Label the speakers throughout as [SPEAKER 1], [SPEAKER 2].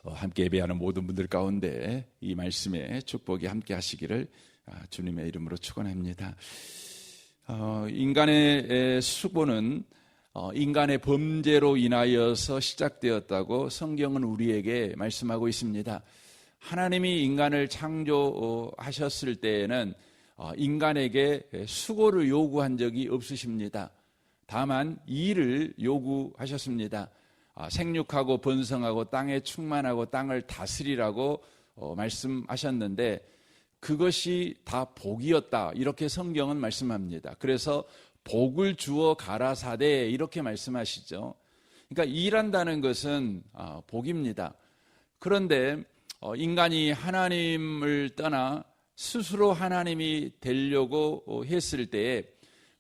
[SPEAKER 1] 함께 예배하는 모든 분들 가운데 이 말씀에 축복이 함께 하시기를 주님의 이름으로 축원합니다. 인간의 수고는 인간의 범죄로 인하여서 시작되었다고 성경은 우리에게 말씀하고 있습니다. 하나님이 인간을 창조하셨을 때에는 인간에게 수고를 요구한 적이 없으십니다. 다만 일을 요구하셨습니다. 생육하고 번성하고 땅에 충만하고 땅을 다스리라고 말씀하셨는데 그것이 다 복이었다, 이렇게 성경은 말씀합니다. 그래서 복을 주어 가라사대 이렇게 말씀하시죠. 그러니까 일한다는 것은 복입니다. 그런데 인간이 하나님을 떠나 스스로 하나님이 되려고 했을 때에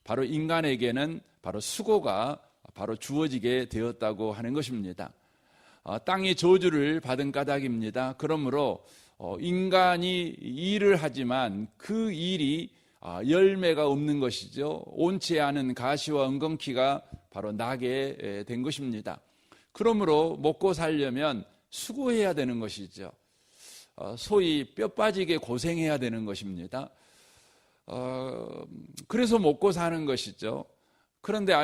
[SPEAKER 1] 바로 인간에게는 바로 수고가 바로 주어지게 되었다고 하는 것입니다. 땅이 저주를 받은 까닭입니다. 그러므로 인간이 일을 하지만 그 일이 열매가 없는 것이죠. 온치 않은 가시와 엉겅퀴가 바로 나게 된 것입니다. 그러므로 먹고 살려면 수고해야 되는 것이죠. 소위 뼈 빠지게 고생해야 되는 것입니다. 그래서 먹고 사는 것이죠. 그런데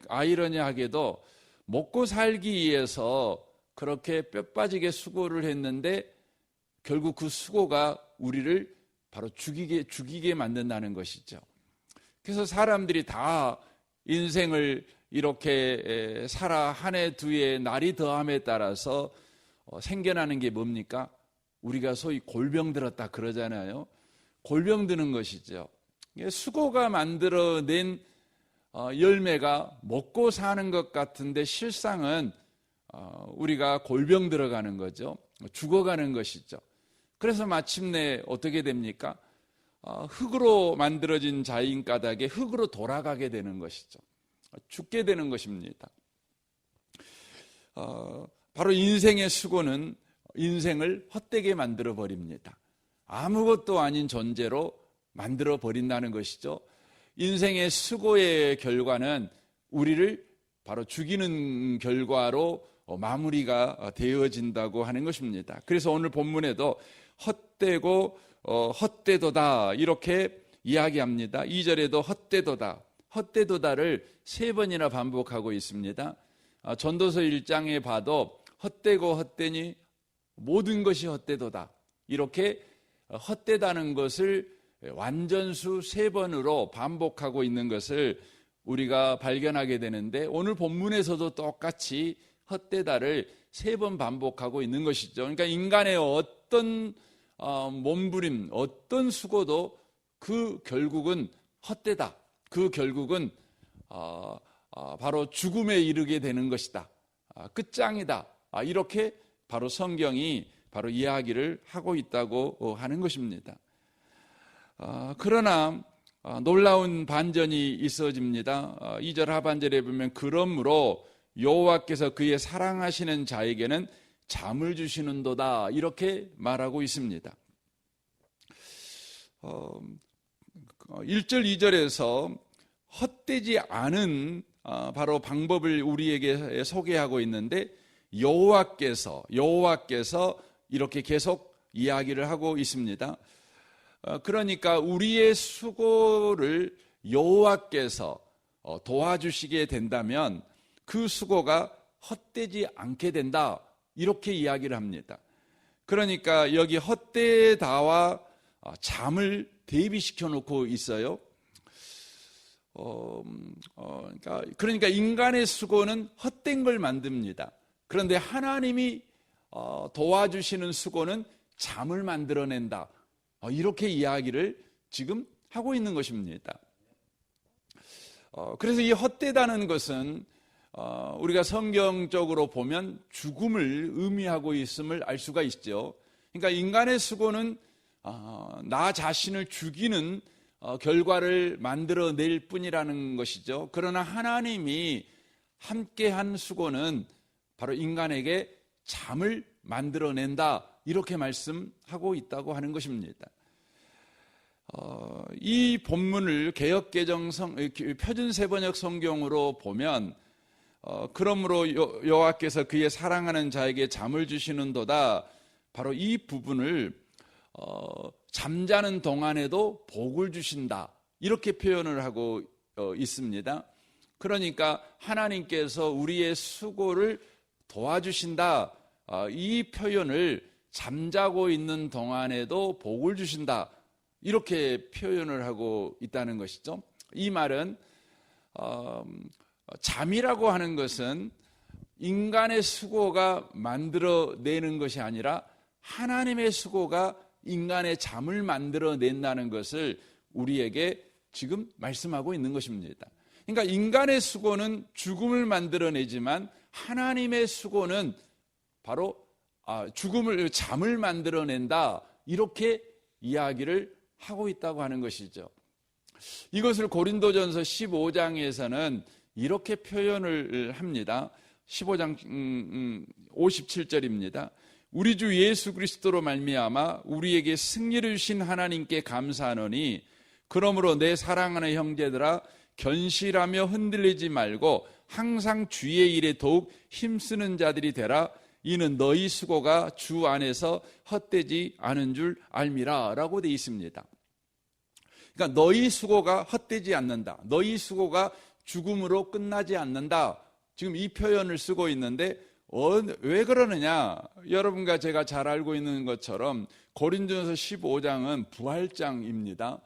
[SPEAKER 1] 아이러니하게도 먹고 살기 위해서 그렇게 뼈 빠지게 수고를 했는데 결국 그 수고가 우리를 바로 죽이게 만든다는 것이죠. 그래서 사람들이 다 인생을 이렇게 살아 한 해 두 해 날이 더함에 따라서 생겨나는 게 뭡니까? 우리가 소위 골병 들었다 그러잖아요. 골병 드는 것이죠. 수고가 만들어낸 열매가 먹고 사는 것 같은데 실상은 우리가 골병 들어가는 거죠. 죽어가는 것이죠. 그래서 마침내 어떻게 됩니까? 흙으로 만들어진 자인 까닭에 흙으로 돌아가게 되는 것이죠. 죽게 되는 것입니다. 바로 인생의 수고는 인생을 헛되게 만들어 버립니다. 아무것도 아닌 존재로 만들어 버린다는 것이죠. 인생의 수고의 결과는 우리를 바로 죽이는 결과로 마무리가 되어진다고 하는 것입니다. 그래서 오늘 본문에도 헛되고 헛되도다 이렇게 이야기합니다. 2절에도 헛되도다, 헛되도다를 3번이나 반복하고 있습니다. 전도서 1장에 봐도 헛되고 헛되니 모든 것이 헛되도다, 이렇게 헛되다는 것을 완전수 3번으로 반복하고 있는 것을 우리가 발견하게 되는데 오늘 본문에서도 똑같이 헛되다를 3번 반복하고 있는 것이죠. 그러니까 인간의 어떤 몸부림, 어떤 수고도 그 결국은 헛되다, 그 결국은 바로 죽음에 이르게 되는 것이다, 끝장이다, 이렇게 바로 성경이 바로 이야기를 하고 있다고 하는 것입니다. 그러나 놀라운 반전이 있어집니다. 2절 하반절에 보면 그러므로 여호와께서 그의 사랑하시는 자에게는 잠을 주시는도다 이렇게 말하고 있습니다. 1절 2절에서 헛되지 않은 바로 방법을 우리에게 소개하고 있는데 여호와께서 이렇게 계속 이야기를 하고 있습니다. 그러니까 우리의 수고를 여호와께서 도와주시게 된다면 그 수고가 헛되지 않게 된다 이렇게 이야기를 합니다. 그러니까 여기 헛되다와 잠을 대비시켜 놓고 있어요. 그러니까 인간의 수고는 헛된 걸 만듭니다. 그런데 하나님이 도와주시는 수고는 잠을 만들어낸다, 이렇게 이야기를 지금 하고 있는 것입니다. 그래서 이 헛되다는 것은 우리가 성경적으로 보면 죽음을 의미하고 있음을 알 수가 있죠. 그러니까 인간의 수고는 나 자신을 죽이는 결과를 만들어낼 뿐이라는 것이죠. 그러나 하나님이 함께한 수고는 바로 인간에게 잠을 만들어낸다 이렇게 말씀하고 있다고 하는 것입니다. 이 본문을 개역개정 표준세번역 성경으로 보면 그러므로 여호와께서 그의 사랑하는 자에게 잠을 주시는도다. 바로 이 부분을 잠자는 동안에도 복을 주신다, 이렇게 표현을 하고 있습니다. 그러니까 하나님께서 우리의 수고를 도와주신다, 이 표현을 잠자고 있는 동안에도 복을 주신다, 이렇게 표현을 하고 있다는 것이죠. 이 말은 잠이라고 하는 것은 인간의 수고가 만들어내는 것이 아니라 하나님의 수고가 인간의 잠을 만들어낸다는 것을 우리에게 지금 말씀하고 있는 것입니다. 그러니까 인간의 수고는 죽음을 만들어내지만 하나님의 수고는 바로 잠을 만들어낸다, 이렇게 이야기를 하고 있다고 하는 것이죠. 이것을 고린도전서 15장에서는 이렇게 표현을 합니다. 15장 57절입니다. 우리 주 예수 그리스도로 말미암아 우리에게 승리를 주신 하나님께 감사하노니 그러므로 내 사랑하는 형제들아 견실하며 흔들리지 말고 항상 주의 일에 더욱 힘쓰는 자들이 되라. 이는 너희 수고가 주 안에서 헛되지 않은 줄 알미라, 라고 되어 있습니다. 그러니까 너희 수고가 헛되지 않는다, 너희 수고가 죽음으로 끝나지 않는다, 지금 이 표현을 쓰고 있는데 왜 그러느냐? 여러분과 제가 잘 알고 있는 것처럼 고린도전서 15장은 부활장입니다.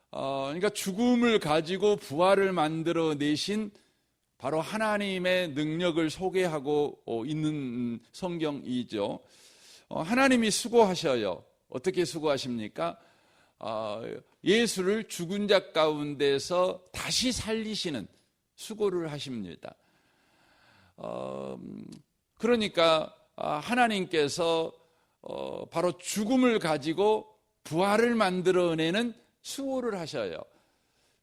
[SPEAKER 1] 그러니까 죽음을 가지고 부활을 만들어내신 바로 하나님의 능력을 소개하고 있는 성경이죠. 하나님이 수고하셔요. 어떻게 수고하십니까? 예수를 죽은 자 가운데서 다시 살리시는 수고를 하십니다. 그러니까 하나님께서 바로 죽음을 가지고 부활을 만들어내는 수고를 하셔요.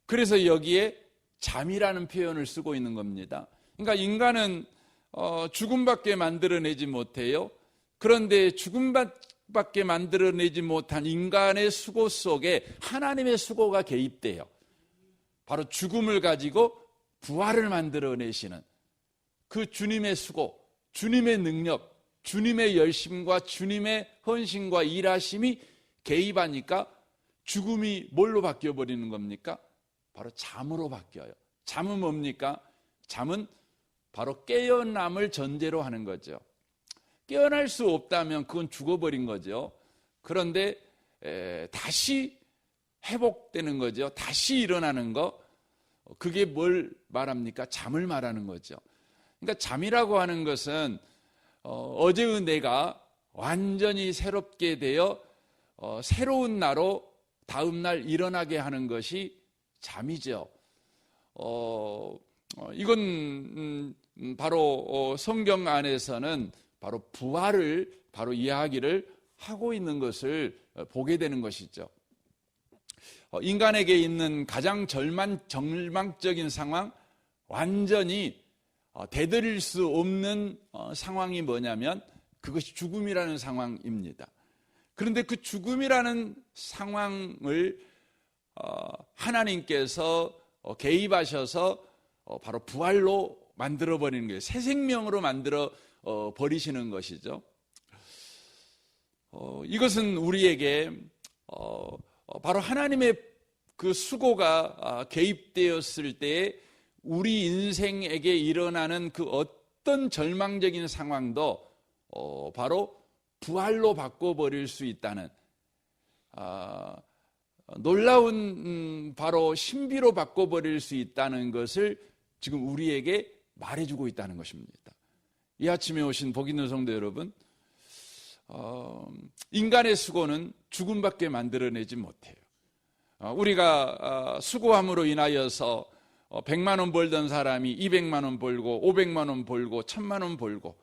[SPEAKER 1] 그래서 여기에 잠이라는 표현을 쓰고 있는 겁니다. 그러니까 인간은 죽음밖에 만들어내지 못해요. 그런데 죽음밖에 만들어내지 못한 인간의 수고 속에 하나님의 수고가 개입돼요. 바로 죽음을 가지고 부활을 만들어내시는 그 주님의 수고, 주님의 능력, 주님의 열심과 주님의 헌신과 일하심이 개입하니까 죽음이 뭘로 바뀌어버리는 겁니까? 바로 잠으로 바뀌어요. 잠은 뭡니까? 잠은 바로 깨어남을 전제로 하는 거죠. 깨어날 수 없다면 그건 죽어버린 거죠. 그런데 다시 회복되는 거죠. 다시 일어나는 거, 그게 뭘 말합니까? 잠을 말하는 거죠. 그러니까 잠이라고 하는 것은 어제의 내가 완전히 새롭게 되어 새로운 나로 다음 날 일어나게 하는 것이 잠이죠. 이건 바로 성경 안에서는 바로 부활을 바로 이야기를 하고 있는 것을 보게 되는 것이죠. 인간에게 있는 가장 절망적인 상황, 완전히 되돌릴 수 없는 상황이 뭐냐면 그것이 죽음이라는 상황입니다. 그런데 그 죽음이라는 상황을 하나님께서 개입하셔서 바로 부활로 만들어버리는 거예요. 새 생명으로 만들어 버리시는 것이죠. 이것은 우리에게 바로 하나님의 그 수고가 개입되었을 때에 우리 인생에게 일어나는 그 어떤 절망적인 상황도 바로 부활로 바꿔버릴 수 있다는 놀라운 바로 신비로 바꿔버릴 수 있다는 것을 지금 우리에게 말해주고 있다는 것입니다. 이 아침에 오신 복 있는 성도 여러분, 인간의 수고는 죽음밖에 만들어내지 못해요. 우리가 수고함으로 인하여서 100만 원 벌던 사람이 200만 원 벌고 500만 원 벌고 1000만 원 벌고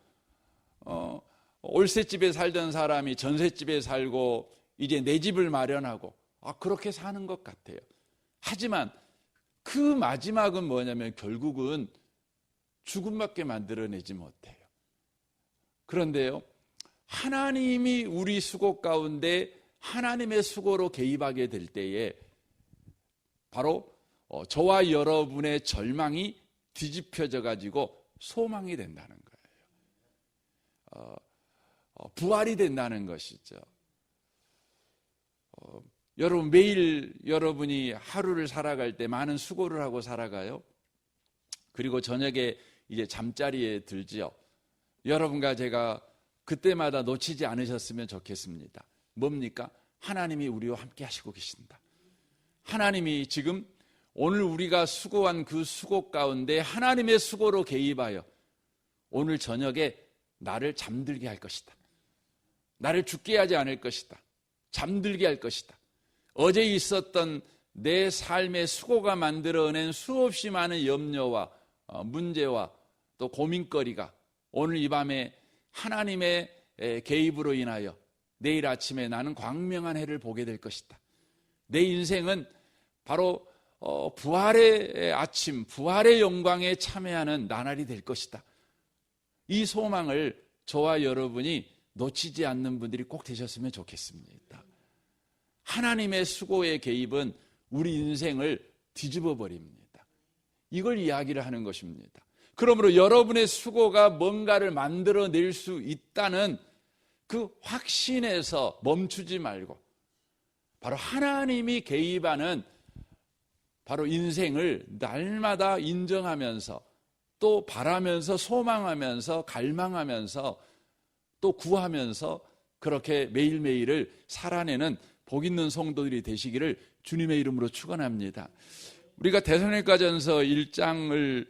[SPEAKER 1] 올세집에 살던 사람이 전세집에 살고 이제 내 집을 마련하고 그렇게 사는 것 같아요. 하지만 그 마지막은 뭐냐면 결국은 죽음밖에 만들어내지 못해요. 그런데요, 하나님이 우리 수고 가운데 하나님의 수고로 개입하게 될 때에 바로 저와 여러분의 절망이 뒤집혀져 가지고 소망이 된다는 거예요. 부활이 된다는 것이죠. 여러분, 매일 여러분이 하루를 살아갈 때 많은 수고를 하고 살아가요. 그리고 저녁에 이제 잠자리에 들지요. 여러분과 제가 그때마다 놓치지 않으셨으면 좋겠습니다. 뭡니까? 하나님이 우리와 함께 하시고 계신다. 하나님이 지금 오늘 우리가 수고한 그 수고 가운데 하나님의 수고로 개입하여 오늘 저녁에 나를 잠들게 할 것이다. 나를 죽게 하지 않을 것이다. 잠들게 할 것이다. 어제 있었던 내 삶의 수고가 만들어낸 수없이 많은 염려와 문제와 또 고민거리가 오늘 이 밤에 하나님의 개입으로 인하여 내일 아침에 나는 광명한 해를 보게 될 것이다. 내 인생은 바로 부활의 아침, 부활의 영광에 참여하는 나날이 될 것이다. 이 소망을 저와 여러분이 놓치지 않는 분들이 꼭 되셨으면 좋겠습니다. 하나님의 수고의 개입은 우리 인생을 뒤집어 버립니다. 이걸 이야기를 하는 것입니다. 그러므로 여러분의 수고가 뭔가를 만들어낼 수 있다는 그 확신에서 멈추지 말고 바로 하나님이 개입하는 바로 인생을 날마다 인정하면서 또 바라면서 소망하면서 갈망하면서 또 구하면서 그렇게 매일매일을 살아내는 복 있는 성도들이 되시기를 주님의 이름으로 축원합니다. 우리가 데살로니가전서 1장을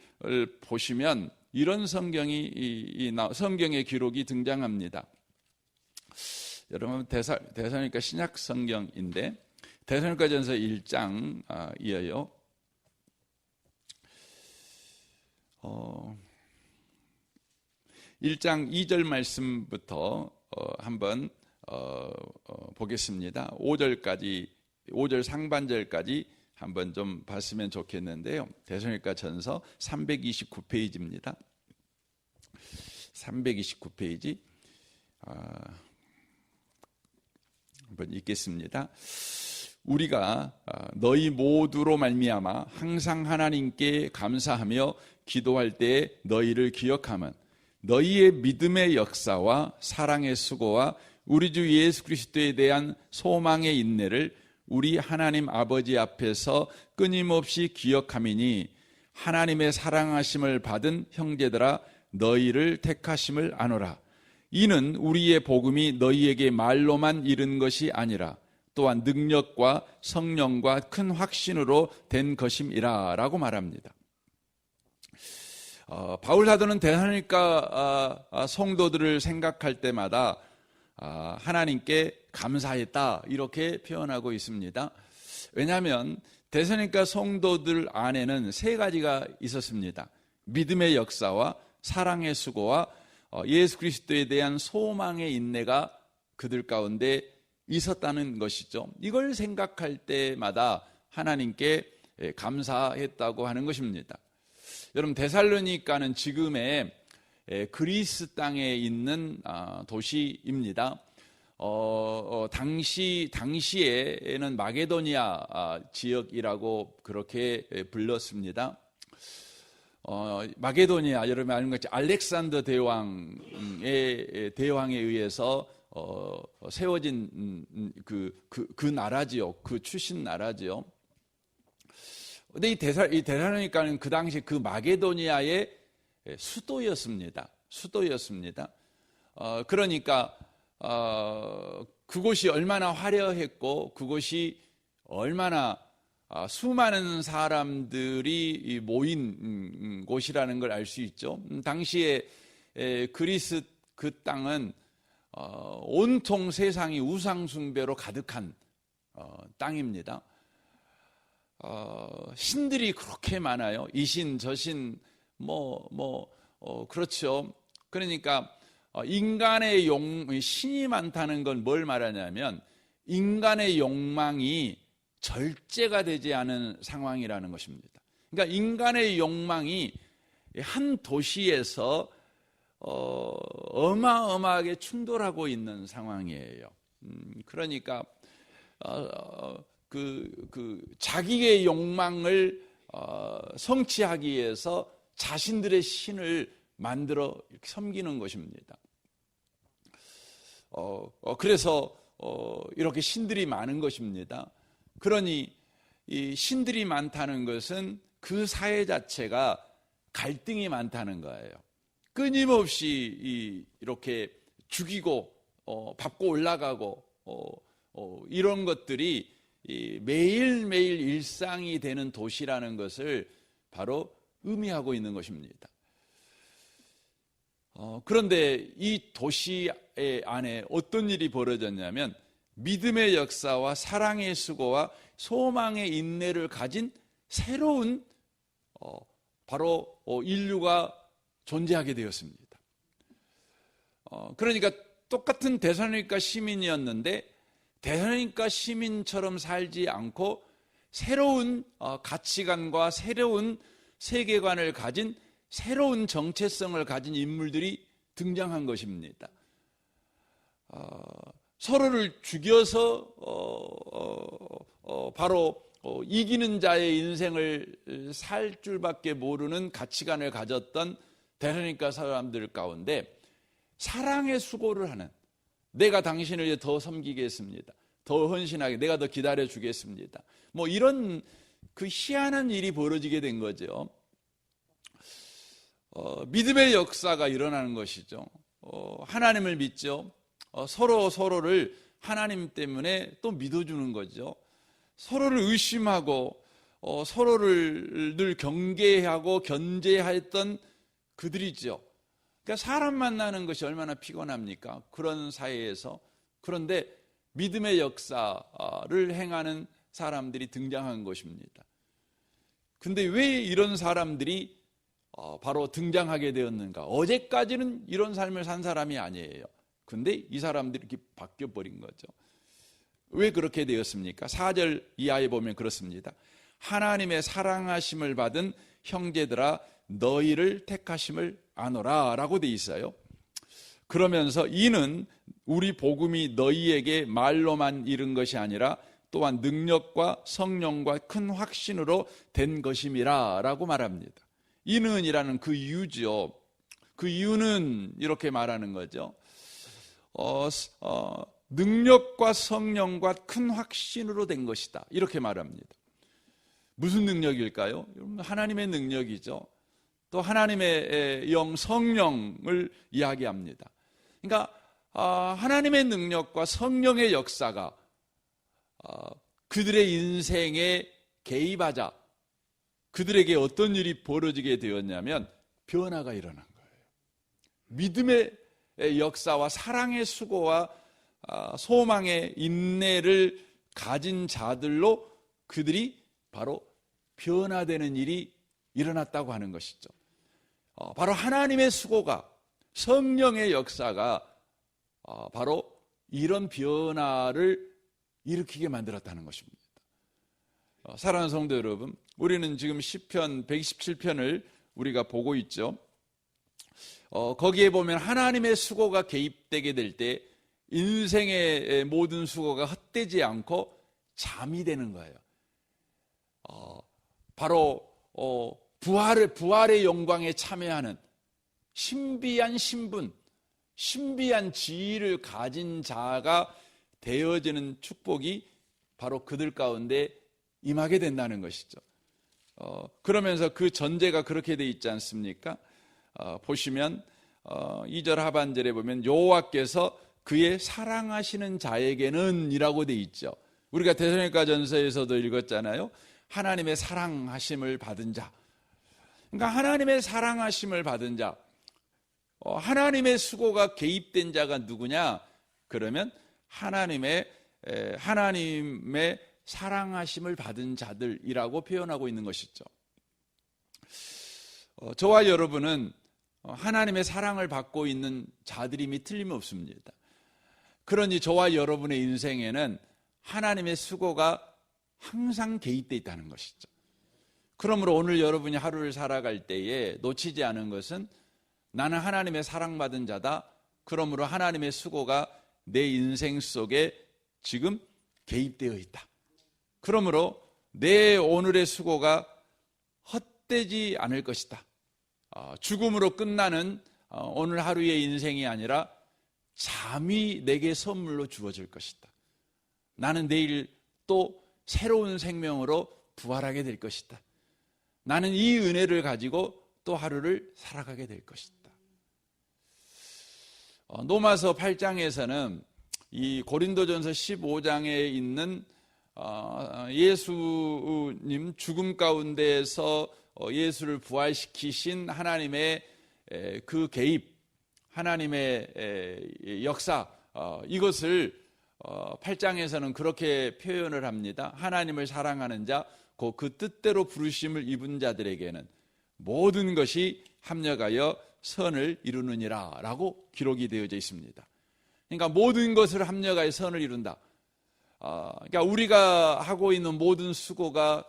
[SPEAKER 1] 보시면 이런 성경의 기록이 등장합니다. 여러분, 데살로니가 신약 성경인데 데살로니가전서 1장이에요. 1장 2절 말씀부터 한번 보겠습니다. 5절 상반절까지 한번 좀 봤으면 좋겠는데요. 데살로니가전서 329페이지입니다. 329페이지 한번 읽겠습니다. 우리가 너희 모두로 말미암아 항상 하나님께 감사하며 기도할 때 너희를 기억하면 너희의 믿음의 역사와 사랑의 수고와 우리 주 예수 그리스도에 대한 소망의 인내를 우리 하나님 아버지 앞에서 끊임없이 기억함이니 하나님의 사랑하심을 받은 형제들아 너희를 택하심을 아노라. 이는 우리의 복음이 너희에게 말로만 이른 것이 아니라 또한 능력과 성령과 큰 확신으로 된 것임이라 라고 말합니다. 바울 사도는 데살로니가 성도들을 생각할 때마다 하나님께 감사했다 이렇게 표현하고 있습니다. 왜냐하면 데살로니가 성도들 안에는 세 가지가 있었습니다. 믿음의 역사와 사랑의 수고와 예수 그리스도에 대한 소망의 인내가 그들 가운데 있었다는 것이죠. 이걸 생각할 때마다 하나님께 감사했다고 하는 것입니다. 여러분, 데살로니가는 지금의 그리스 땅에 있는 도시입니다. 당시에는 마게도니아 지역이라고 그렇게 불렀습니다. 마게도니아, 여러분 아는 것처럼 알렉산더 대왕에 의해서 세워진 그 나라지요. 그 출신 나라지요. 근데 이 데살로니가는 그 당시 그 마게도니아의 수도였습니다. 그러니까 그곳이 얼마나 화려했고 그곳이 얼마나 수많은 사람들이 모인 곳이라는 걸 알 수 있죠. 당시에 그리스 그 땅은 온통 세상이 우상 숭배로 가득한 땅입니다. 신들이 그렇게 많아요. 이신 저신 그렇죠. 그러니까 인간의 신이 많다는 건 뭘 말하냐면 인간의 욕망이 절제가 되지 않은 상황이라는 것입니다. 그러니까 인간의 욕망이 한 도시에서 어마어마하게 충돌하고 있는 상황이에요. 그러니까 자기의 욕망을 성취하기 위해서 자신들의 신을 만들어 이렇게 섬기는 것입니다. 그래서 이렇게 신들이 많은 것입니다. 그러니 이 신들이 많다는 것은 그 사회 자체가 갈등이 많다는 거예요. 끊임없이 이렇게 죽이고 밟고 올라가고 이런 것들이 매일매일 일상이 되는 도시라는 것을 바로 의미하고 있는 것입니다. 그런데 이 도시 안에 어떤 일이 벌어졌냐면 믿음의 역사와 사랑의 수고와 소망의 인내를 가진 새로운 바로 인류가 존재하게 되었습니다. 그러니까 똑같은 데살로니가 시민이었는데 데살로니가 시민처럼 살지 않고 새로운 가치관과 새로운 세계관을 가진 새로운 정체성을 가진 인물들이 등장한 것입니다. 서로를 죽여서 바로 이기는 자의 인생을 살 줄밖에 모르는 가치관을 가졌던 데살로니가 사람들 가운데 사랑의 수고를 하는, 내가 당신을 더 섬기겠습니다, 더 헌신하게, 내가 더 기다려 주겠습니다, 뭐 이런 그 희한한 일이 벌어지게 된 거죠. 믿음의 역사가 일어나는 것이죠. 하나님을 믿죠. 서로를 하나님 때문에 또 믿어주는 거죠. 서로를 의심하고 서로를 늘 경계하고 견제했던 그들이죠. 그러니까 사람 만나는 것이 얼마나 피곤합니까? 그런 사회에서. 그런데 믿음의 역사를 행하는 사람들이 등장한 것입니다. 근데 왜 이런 사람들이 바로 등장하게 되었는가? 어제까지는 이런 삶을 산 사람이 아니에요. 근데 이 사람들이 이렇게 바뀌어버린 거죠. 왜 그렇게 되었습니까? 4절 이하에 보면 그렇습니다. 하나님의 사랑하심을 받은 형제들아 너희를 택하심을 아노라 라고 돼 있어요. 그러면서 이는 우리 복음이 너희에게 말로만 이른 것이 아니라 또한 능력과 성령과 큰 확신으로 된 것임이라 라고 말합니다. 이는이라는 그 이유죠. 그 이유는 이렇게 말하는 거죠. 능력과 성령과 큰 확신으로 된 것이다, 이렇게 말합니다. 무슨 능력일까요? 하나님의 능력이죠. 또 하나님의 영 성령을 이야기합니다. 그러니까 하나님의 능력과 성령의 역사가 그들의 인생에 개입하자 그들에게 어떤 일이 벌어지게 되었냐면 변화가 일어난 거예요. 믿음의 역사와 사랑의 수고와 소망의 인내를 가진 자들로 그들이 바로 변화되는 일이 일어났다고 하는 것이죠. 바로 하나님의 수고가, 성령의 역사가 바로 이런 변화를 일으키게 만들었다는 것입니다. 사랑하는 성도 여러분, 우리는 지금 시편 127편을 우리가 보고 있죠. 거기에 보면 하나님의 수고가 개입되게 될 때 인생의 모든 수고가 헛되지 않고 잠이 되는 거예요. 바로 부활의 영광에 참여하는 신비한 신분, 신비한 지위를 가진 자가 되어지는 축복이 바로 그들 가운데 임하게 된다는 것이죠. 그러면서 그 전제가 그렇게 돼 있지 않습니까? 보시면 2절 하반절에 보면 여호와께서 그의 사랑하시는 자에게는 이라고 돼 있죠. 우리가 데살로니가전서에서도 읽었잖아요. 하나님의 사랑하심을 받은 자. 그러니까 하나님의 사랑하심을 받은 자, 하나님의 수고가 개입된 자가 누구냐? 그러면 하나님의 사랑하심을 받은 자들이라고 표현하고 있는 것이죠. 저와 여러분은 하나님의 사랑을 받고 있는 자들임이 틀림없습니다. 그러니 저와 여러분의 인생에는 하나님의 수고가 항상 개입되어 있다는 것이죠. 그러므로 오늘 여러분이 하루를 살아갈 때에 놓치지 않은 것은 나는 하나님의 사랑받은 자다. 그러므로 하나님의 수고가 내 인생 속에 지금 개입되어 있다. 그러므로 내 오늘의 수고가 헛되지 않을 것이다. 죽음으로 끝나는 오늘 하루의 인생이 아니라 잠이 내게 선물로 주어질 것이다. 나는 내일 또 새로운 생명으로 부활하게 될 것이다. 나는 이 은혜를 가지고 또 하루를 살아가게 될 것이다. 로마서 8장에서는 이 고린도전서 15장에 있는 예수님 죽음 가운데에서 예수를 부활시키신 하나님의 그 개입, 하나님의 역사, 이것을 8장에서는 그렇게 표현을 합니다. 하나님을 사랑하는 자, 그 뜻대로 부르심을 입은 자들에게는 모든 것이 합력하여 선을 이루느니라 라고 기록이 되어져 있습니다. 그러니까 모든 것을 합력하여 선을 이룬다. 그러니까 우리가 하고 있는 모든 수고가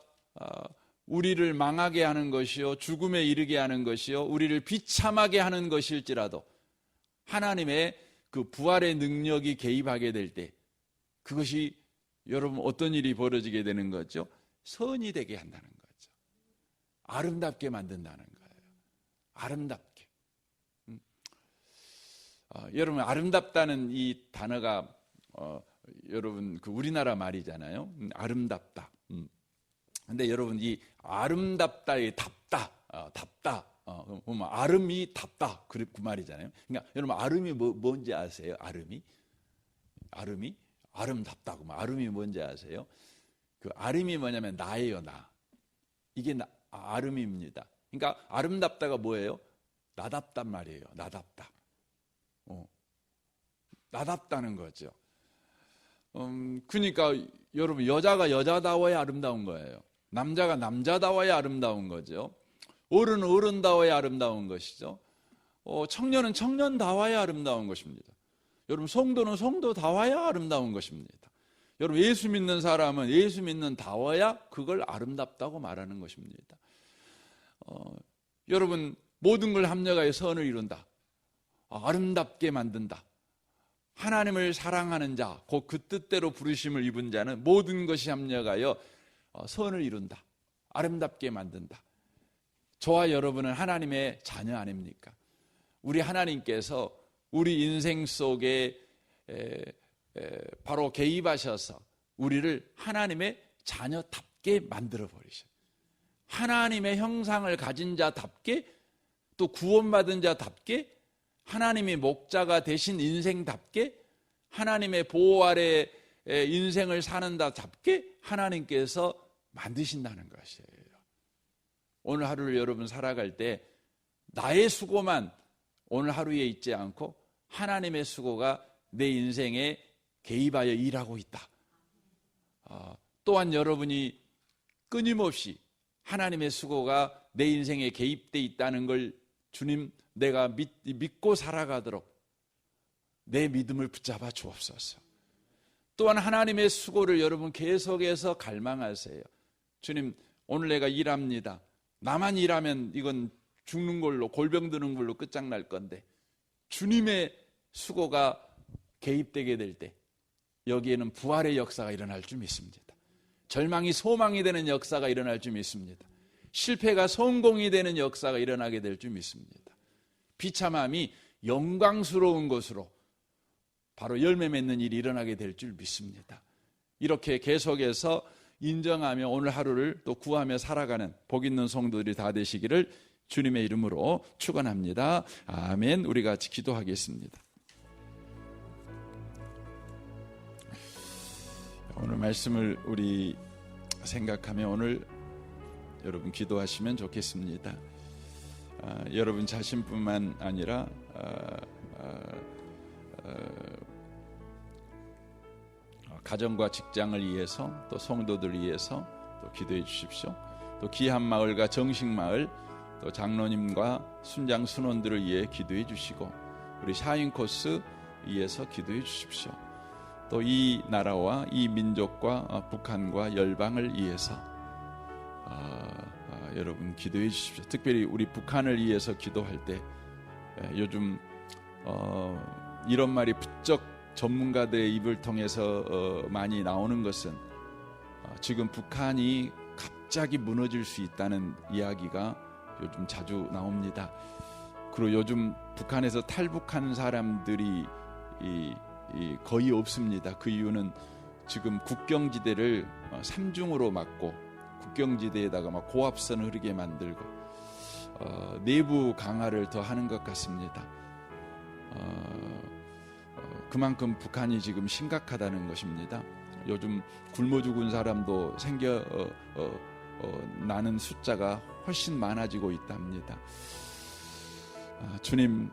[SPEAKER 1] 우리를 망하게 하는 것이요, 죽음에 이르게 하는 것이요, 우리를 비참하게 하는 것일지라도 하나님의 그 부활의 능력이 개입하게 될 때 그것이 여러분 어떤 일이 벌어지게 되는 거죠? 선이 되게 한다는 거죠. 아름답게 만든다는 거예요. 아름답게. 여러분 아름답다는 이 단어가 여러분 그 우리나라 말이잖아요. 아름답다. 근데 여러분 이 아름답다의 답다. 그러면 아름이 답다 그 말이잖아요. 그러니까 여러분 아름이 뭔지 아세요? 아름이 아름답다고. 아름이 뭔지 아세요? 그 아름이 뭐냐면 나예요, 나. 이게 아름입니다. 그러니까 아름답다가 뭐예요? 나답단 말이에요. 나답다. 나답다는 거죠. 그러니까 여러분 여자가 여자다워야 아름다운 거예요. 남자가 남자다워야 아름다운 거죠. 어른은 어른다워야 아름다운 것이죠. 청년은 청년다워야 아름다운 것입니다. 여러분 성도는 성도다워야 아름다운 것입니다. 여러분 예수 믿는 사람은 예수 믿는 다워야 그걸 아름답다고 말하는 것입니다. 여러분 모든 걸 합력하여 선을 이룬다. 아름답게 만든다. 하나님을 사랑하는 자, 곧 그 뜻대로 부르심을 입은 자는 모든 것이 합력하여 선을 이룬다. 아름답게 만든다. 저와 여러분은 하나님의 자녀 아닙니까? 우리 하나님께서 우리 인생 속에 바로 개입하셔서 우리를 하나님의 자녀답게 만들어 버리셔요. 하나님의 형상을 가진 자답게, 또 구원받은 자답게, 하나님이 목자가 되신 인생답게, 하나님의 보호 아래 인생을 사는 자답게 하나님께서 만드신다는 것이에요. 오늘 하루를 여러분 살아갈 때 나의 수고만 오늘 하루에 있지 않고 하나님의 수고가 내 인생에 개입하여 일하고 있다. 또한 여러분이 끊임없이 하나님의 수고가 내 인생에 개입되어 있다는 걸 주님 내가 믿고 살아가도록 내 믿음을 붙잡아 주옵소서. 또한 하나님의 수고를 여러분 계속해서 갈망하세요. 주님 오늘 내가 일합니다. 나만 일하면 이건 죽는 걸로 골병 드는 걸로 끝장날 건데 주님의 수고가 개입되게 될 때 여기에는 부활의 역사가 일어날 줄 믿습니다. 절망이 소망이 되는 역사가 일어날 줄 믿습니다. 실패가 성공이 되는 역사가 일어나게 될 줄 믿습니다. 비참함이 영광스러운 것으로 바로 열매 맺는 일이 일어나게 될 줄 믿습니다. 이렇게 계속해서 인정하며 오늘 하루를 또 구하며 살아가는 복 있는 성도들이 다 되시기를 주님의 이름으로 축원합니다. 아멘. 우리 같이 기도하겠습니다. 오늘 말씀을 우리 생각하며 오늘 여러분 기도하시면 좋겠습니다. 여러분 자신뿐만 아니라 가정과 직장을 위해서 또 성도들을 위해서 또 기도해 주십시오. 또 귀한 마을과 정식 마을 또 장로님과 순장 순원들을 위해 기도해 주시고 우리 샤인 코스 위해서 기도해 주십시오. 또 이 나라와 이 민족과 북한과 열방을 위해서 여러분 기도해 주십시오. 특별히 우리 북한을 위해서 기도할 때 요즘 이런 말이 부쩍 전문가들의 입을 통해서 많이 나오는 것은 지금 북한이 갑자기 무너질 수 있다는 이야기가 요즘 자주 나옵니다. 그리고 요즘 북한에서 탈북하는 사람들이 거의 없습니다. 그 이유는 지금 국경지대를 삼중으로 막고 국경지대에다가 막 고압선을 흐르게 만들고 내부 강화를 더 하는 것 같습니다. 그만큼 북한이 지금 심각하다는 것입니다. 요즘 굶어 죽은 사람도 나는 숫자가 훨씬 많아지고 있답니다. 주님,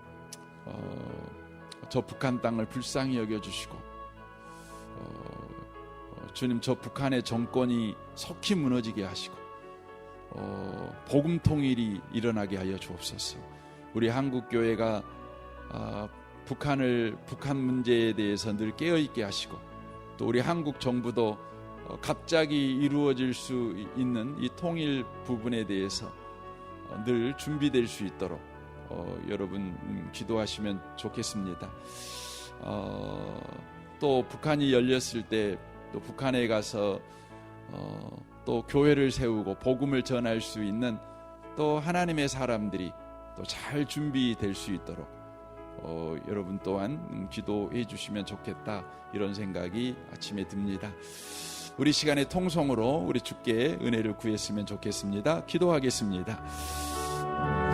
[SPEAKER 1] 저 북한 땅을 불쌍히 여겨주시고, 주님, 저 북한의 정권이 속히 무너지게 하시고, 복음 통일이 일어나게 하여 주옵소서. 우리 한국 교회가 북한 문제에 대해서 늘 깨어 있게 하시고, 또 우리 한국 정부도 갑자기 이루어질 수 있는 이 통일 부분에 대해서 늘 준비될 수 있도록 여러분 기도하시면 좋겠습니다. 또 북한이 열렸을 때 또 북한에 가서 또 교회를 세우고 복음을 전할 수 있는 또 하나님의 사람들이 또 잘 준비될 수 있도록 여러분 또한 기도해 주시면 좋겠다, 이런 생각이 아침에 듭니다. 우리 시간의 통성으로 우리 주께 은혜를 구했으면 좋겠습니다. 기도하겠습니다.